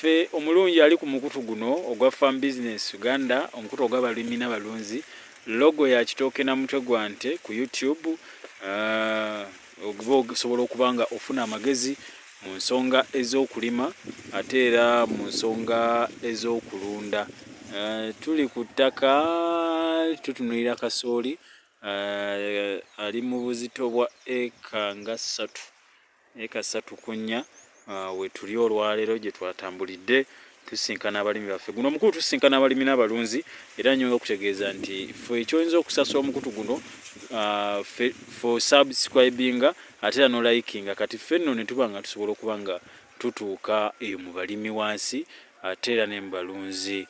Fe omulungi ali ku mukutu guno ogwa Farm Business Uganda, omukutu ogw'abalimi n'abalunzi, logo ya kitooke na mutwe gwa nte ku YouTube. Okusobola okuba nga ofuna amagezi mu nsonga ez'okulima ate era mu nsonga ez'okulunda. Tuli ku ttaka tutunulira kasooli ali mu buzito bwa eka 3 ku 4 we tuli olwaleero gye twatambulidde tusinkana abalimi baffe. Guno omukulu tusinkana abalimi n'abalunzi era nnyo okutegeeza nti ffe ekyoyinza okusasula omukutu guno for subscribing ate era no likinga kati ffe nno ne tuba nga tusobola okuba nga tutuuka eyo mu balimi wansi ate era ne mu balunzi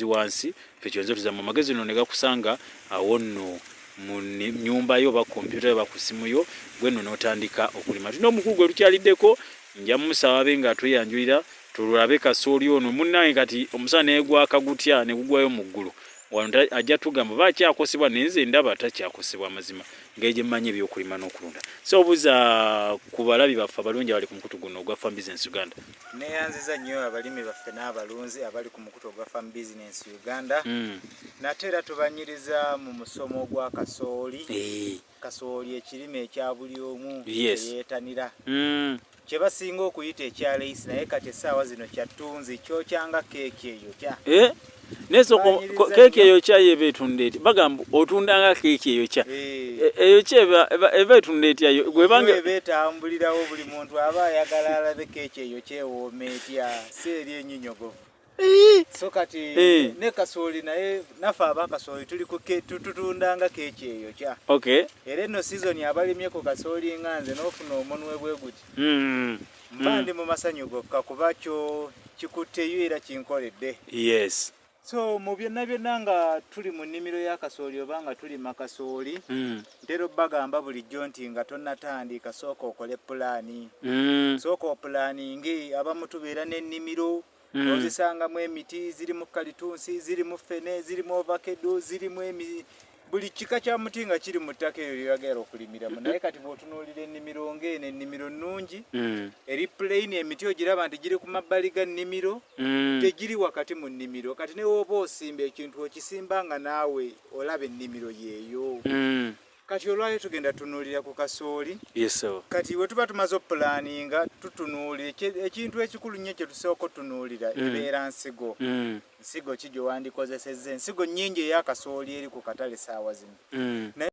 wansi. Ffe kyoyinza tuzamu amagezi no ne gakusanga awo nno mu nyumba yo ba kompyuta yo ba ku simu yo gwe nno n'otandika okulima. Tulina omukulu gwe tukyaliddeko nja mumusaba abe nga tweyanjulira tulabe kasooli ono munnange kati omusana negwaka gutya ne gugwayo mu ggulu wano ajja tugamba bakyakosebwa nenze ndaba takyakosebwa amazima ng'egye mmanyi ebyokulima n'okulunda. So obuuza ku balabi baffe abalungi abali ku mukutu guno ogwa Farm Business Uganda. Neyanziza nnyo abalimi baffe n'abalunzi abali ku mukutu ogwa Farm Business Uganda. Nate era tubanyiriza mu musomo gwa kasooli. Kasooli ekirime ekya buli omu yeetanira. Kye basinga okuyita ekyaleisi naye kati essaawa zino kyattunzi kyokyanga keeki eyo kya. Neso keeki eyo kya yebetunda eti bagamba otundanga keeki eyo kya eyo kya eba etunda etya gwe bange betambulirawo buli muntu aba ayagala alabe keeki eyo kyewooma etya si eri ennyinyogovu. So kati ne kasooli naye naffe abakasooli tuli tutundanga keeki eyo kya. Era eno sizoni abalimyeko kasooli nganze n'ofuna omunwe bwe guti mba ndi mu masanyu gokka kuba kyo kikutteyo era kinkoledde. So mu byonna byonna nga tuli mu nnimiro ya kasooli oba nga tulima kasooli ntera bagamba bulijjo nti nga tonnatandika sooka okole pulaani. Sooka opulaaninge abamu tubeera n'ennimiro ozisangamu emiti zirimu kalitunsi zirimu fene zirimu ovakedo zirimu buli kika kya muti nga kiri mu ttaka eyo ly'oyagala okulimiramu. Naye kati bw'otunuulira ennimiro ng'eno ennimiro nnungi eri plain emiti ogiraba nti giri ku mabbali ga nnimiro tegiri wakati mu nnimiro. Kati ne wooba osimba ekintu okisimba nga naawe olaba ennimiro yeeyo. Kati olwaleero tugenda tunuulira ku kasooli. Kati we tuba tumaze opulaaninga tutunuulira ekintu ekikulu nnyo kye tusooka otunuulira ebeera nsigo. Nsigo ki gye wandikozesezza? Ensigo nnyingi eya kasooli eri ku katale saawa zino.